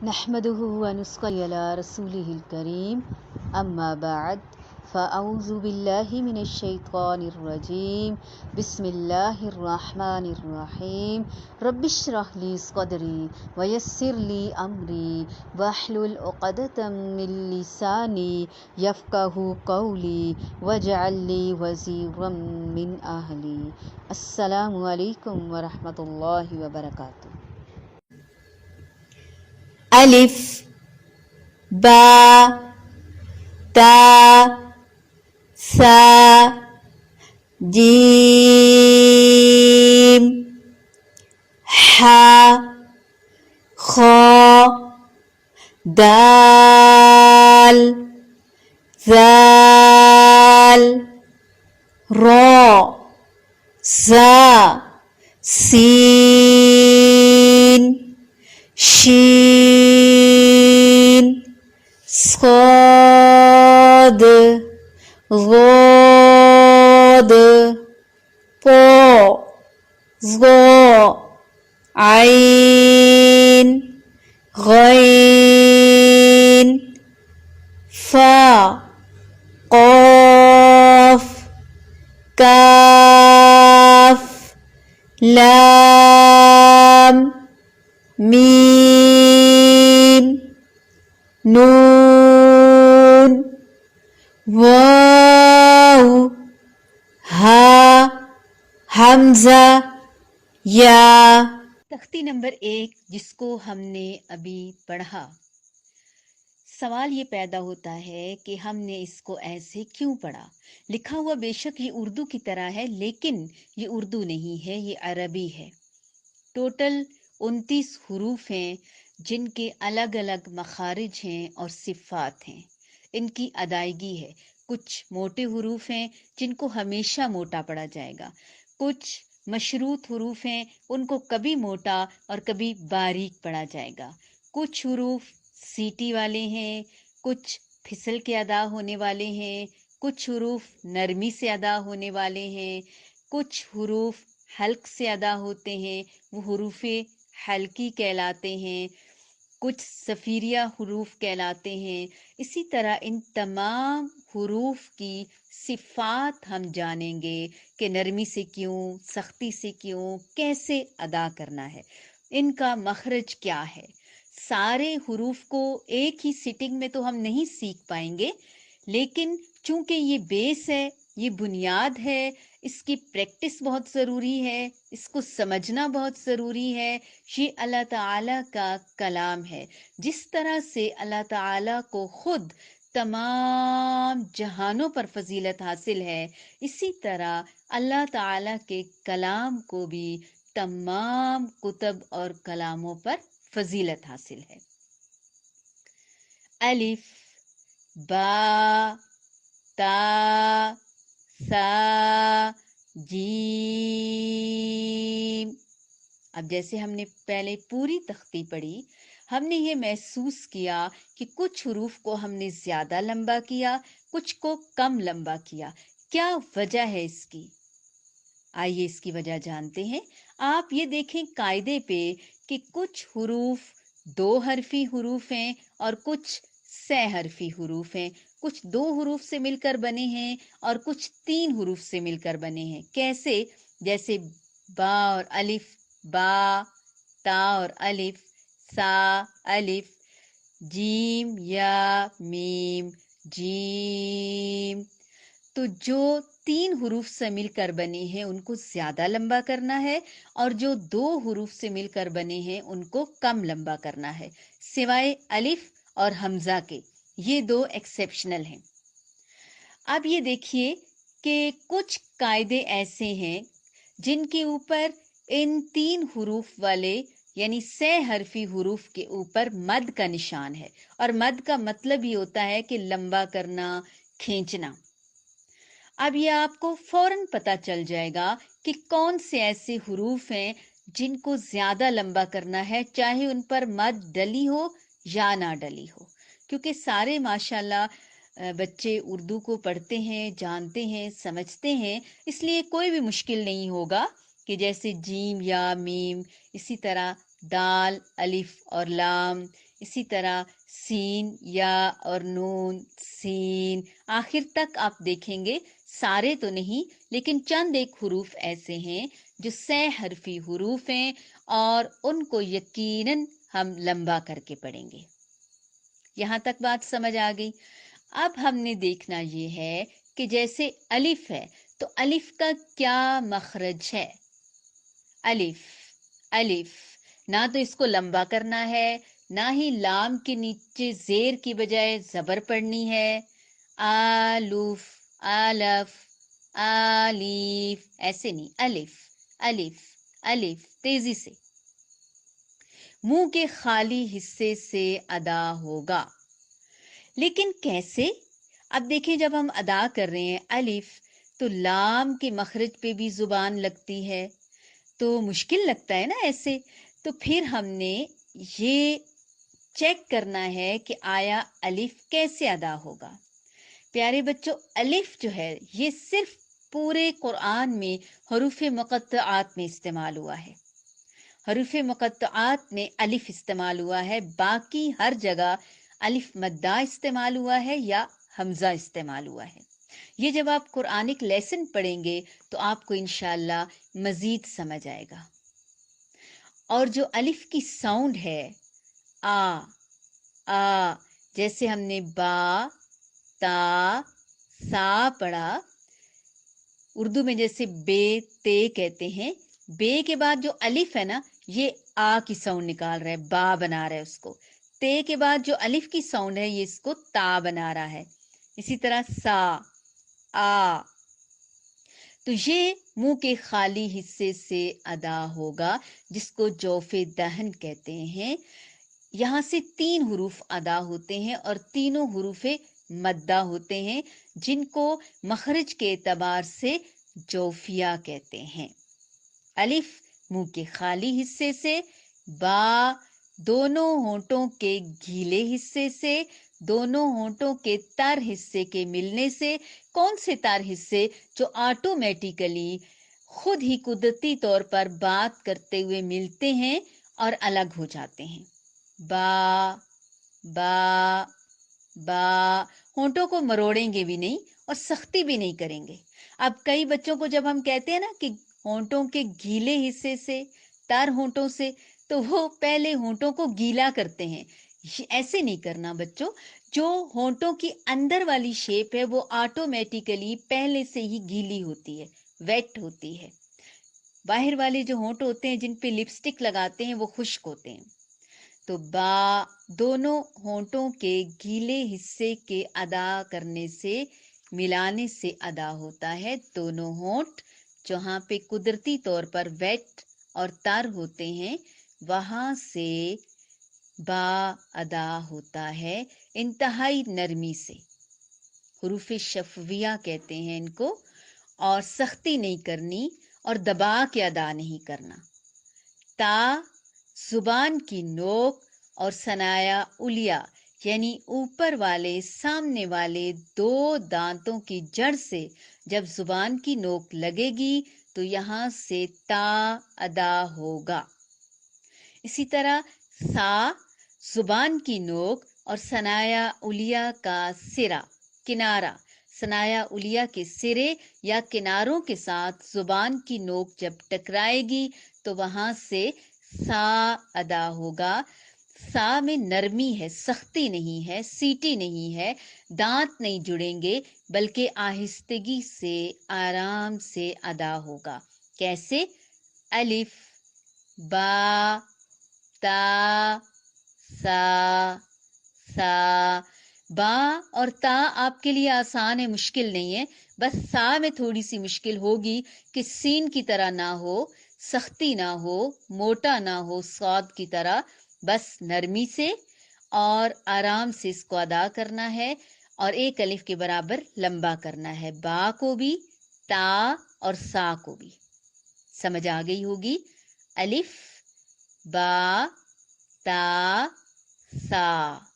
نحمده ونصلي على رسوله الكريم أما بعد فأعوذ بالله من الشيطان الرجيم بسم الله الرحمن الرحيم رب اشرح لي صدري ويسر لي أمري واحلل عقدة من لساني يفقهوا قولي واجعل لي وزيرا من أهلي. السلام علیکم ورحمۃ اللہ وبرکاتہ. الف با تا ثا جیم حا خا دال ذال را زا سین شین صاد ضاد طا ظا عین غین فا قاف کاف لام میم نون واو ہا حمزہ یا. تختی نمبر 1 جس کو ہم نے ابھی پڑھا، سوال یہ پیدا ہوتا ہے کہ ہم نے اس کو ایسے کیوں پڑھا؟ لکھا ہوا بے شک یہ اردو کی طرح ہے، لیکن یہ اردو نہیں ہے، یہ عربی ہے. ٹوٹل 29 حروف ہیں جن کے الگ الگ مخارج ہیں اور صفات ہیں. ان کی ادائیگی ہے. کچھ موٹے حروف ہیں جن کو ہمیشہ موٹا پڑھا جائے گا. کچھ مشروط حروف ہیں، ان کو کبھی موٹا اور کبھی باریک پڑھا جائے گا. کچھ حروف سیٹی والے ہیں، کچھ پھسل کے ادا ہونے والے ہیں، کچھ حروف نرمی سے ادا ہونے والے ہیں، کچھ حروف حلق سے ادا ہوتے ہیں، وہ حروف حلقی کہلاتے ہیں، کچھ صفیریہ حروف کہلاتے ہیں. اسی طرح ان تمام حروف کی صفات ہم جانیں گے کہ نرمی سے کیوں، سختی سے کیوں، کیسے ادا کرنا ہے، ان کا مخرج کیا ہے. سارے حروف کو ایک ہی سٹنگ میں تو ہم نہیں سیکھ پائیں گے، لیکن چونکہ یہ بیس ہے، یہ بنیاد ہے، اس کی پریکٹس بہت ضروری ہے، اس کو سمجھنا بہت ضروری ہے. یہ اللہ تعالیٰ کا کلام ہے. جس طرح سے اللہ تعالیٰ کو خود تمام جہانوں پر فضیلت حاصل ہے، اسی طرح اللہ تعالیٰ کے کلام کو بھی تمام کتب اور کلاموں پر فضیلت حاصل ہے. الف با تا ثا جیم. اب جیسے ہم نے پہلے پوری تختی پڑھی، ہم نے یہ محسوس کیا کہ کچھ حروف کو ہم نے زیادہ لمبا کیا، کچھ کو کم لمبا کیا. کیا وجہ ہے اس کی؟ آئیے اس کی وجہ جانتے ہیں. آپ یہ دیکھیں قاعدے پہ کہ کچھ حروف 2 حرفی حروف ہیں اور کچھ 6 حرفی حروف ہیں. کچھ 2 حروف سے مل کر بنے ہیں اور کچھ 3 حروف سے مل کر بنے ہیں. کیسے؟ جیسے با اور الف، با، تا اور الف، سا الف، جیم یا میم جیم. تو جو 3 حروف سے مل کر بنے ہیں ان کو زیادہ لمبا کرنا ہے، اور جو 2 حروف سے مل کر بنے ہیں ان کو کم لمبا کرنا ہے، سوائے الف اور حمزہ کے. یہ 2 ایکسیپشنل ہیں. اب یہ دیکھیے کہ کچھ قاعدے ایسے ہیں جن کے اوپر ان 3 حروف والے یعنی 6 حرفی حروف کے اوپر مد کا نشان ہے، اور مد کا مطلب ہی ہوتا ہے کہ لمبا کرنا، کھینچنا. اب یہ آپ کو فوراً پتہ چل جائے گا کہ کون سے ایسے حروف ہیں جن کو زیادہ لمبا کرنا ہے، چاہے ان پر مد ڈلی ہو یا نہ ڈلی ہو. کیونکہ سارے ماشاءاللہ بچے اردو کو پڑھتے ہیں، جانتے ہیں، سمجھتے ہیں، اس لیے کوئی بھی مشکل نہیں ہوگا کہ جیسے جیم یا میم، اسی طرح دال، الف اور لام، इसी तरह सीन, या और नून, सीन, आखिर तक आप देखेंगे सारे तो नहीं लेकिन चंद एक हुरूफ ऐसे हैं जो सह हरफी हुरूफ हैं और उनको यकीनन हम लंबा करके पढ़ेंगे। यहाँ तक बात समझ आ गई। अब हमने देखना ये है कि जैसे अलिफ है तो अलिफ का क्या मखरज है। अलिफ, अलिफ, ना तो इसको लंबा करना है, ना ही लाम के नीचे जेर की बजाय जबर पड़नी है। आलूफ, आलफ, आलीफ, ऐसे नहीं, अलिफ, अलिफ, अलिफ, तेजी से मुंह के खाली हिस्से से अदा होगा। लेकिन कैसे? अब देखें, जब हम अदा कर रहे हैं अलिफ तो लाम के मखरज पे भी जुबान लगती है, तो मुश्किल लगता है ना ऐसे। तो फिर हमने ये चेक करना है कि आया अलिफ कैसे अदा होगा। प्यारे बच्चों, अलिफ जो है ये सिर्फ पूरे कुरान में हरूफ मुक़त्तआत में इस्तेमाल हुआ है। हरूफ मुक़त्तआत में अलिफ इस्तेमाल हुआ है, बाकी हर जगह अलिफ मद्दा इस्तेमाल हुआ है या हमजा इस्तेमाल हुआ है। ये जब आप कुरानिक लेसन पढ़ेंगे तो आपको इंशाअल्लाह मजीद समझ आएगा। और जो अलिफ की साउंड है आ, जैसे हमने बा, ता, सा पढ़ा, उर्दू में जैसे बे, ते कहते हैं, बे के बाद जो अलिफ है ना ये आ की साउंड निकाल रहा है, बा बना रहा है उसको। ते के बाद जो अलिफ की साउंड है ये इसको ता बना रहा है। इसी तरह सा, आ, तो ये मुंह के खाली हिस्से से अदा होगा जिसको जौफे दहन कहते हैं। यहाँ से 3 हुरूफ अदा होते हैं और तीनों हुरूफे मद्दा होते हैं जिनको मखरज के एतबार से जौफिया कहते हैं। अलिफ मुंह के खाली हिस्से से, बा दोनों होंठों के गीले हिस्से से, दोनों होंठों के तर हिस्से के मिलने से। कौन से तर हिस्से? जो ऑटोमेटिकली खुद ही कुदरती तौर पर बात करते हुए मिलते हैं और अलग हो जाते हैं। बा, बा, बा, होंठों को मरोड़ेंगे भी नहीं और सख्ती भी नहीं करेंगे। अब कई बच्चों को जब हम कहते हैं ना कि होंठों के गीले हिस्से से, तर होंठों से, तो वो पहले होंठों को गीला करते हैं। ऐसे नहीं करना बच्चों। जो होंठों की अंदर वाली शेप है वो ऑटोमेटिकली पहले से ही गीली होती है, वेट होती है। बाहर वाले जो होंठ होते हैं जिन पे लिपस्टिक लगाते हैं वो खुश्क होते हैं। तो बा दोनों होंठों के गीले हिस्से के अदा करने से, मिलाने से अदा होता है। दोनों होंठ जहां पे कुदरती तौर पर वेट और तर होते हैं वहां से बा अदा होता है इंतहाई नरमी से। हुरूफ शफविया कहते हैं इनको, और सख्ती नहीं करनी और दबा के अदा नहीं करना। ता जुबान की नोक और सनाया उलिया यानी ऊपर वाले सामने वाले 2 दांतों की जड़ से जब जुबान की नोक लगेगी तो यहां से ता अदा होगा। इसी तरह सा जुबान की नोक और सनाया उलिया का सिरा, किनारा, सनाया उलिया के सिरे या किनारों के साथ जुबान की नोक जब टकराएगी तो वहां से सा अदा होगा। सा में नरमी है, सख्ती नहीं है, सीटी नहीं है, दांत नहीं जुड़ेंगे, बल्कि आहिस्तगी से, आराम से अदा होगा। कैसे? अलिफ, बा, ता, सा, सा। बा और ता आपके लिए आसान है, मुश्किल नहीं है। बस सा में थोड़ी सी मुश्किल होगी कि सीन की तरह ना हो, सख्ती ना हो, मोटा ना हो स्वाद की तरह। बस नरमी से और आराम से इसको अदा करना है और एक अलिफ के बराबर लंबा करना है, बा को भी, ता और सा को भी। समझ आ गई होगी। अलिफ, बा, ता, सा।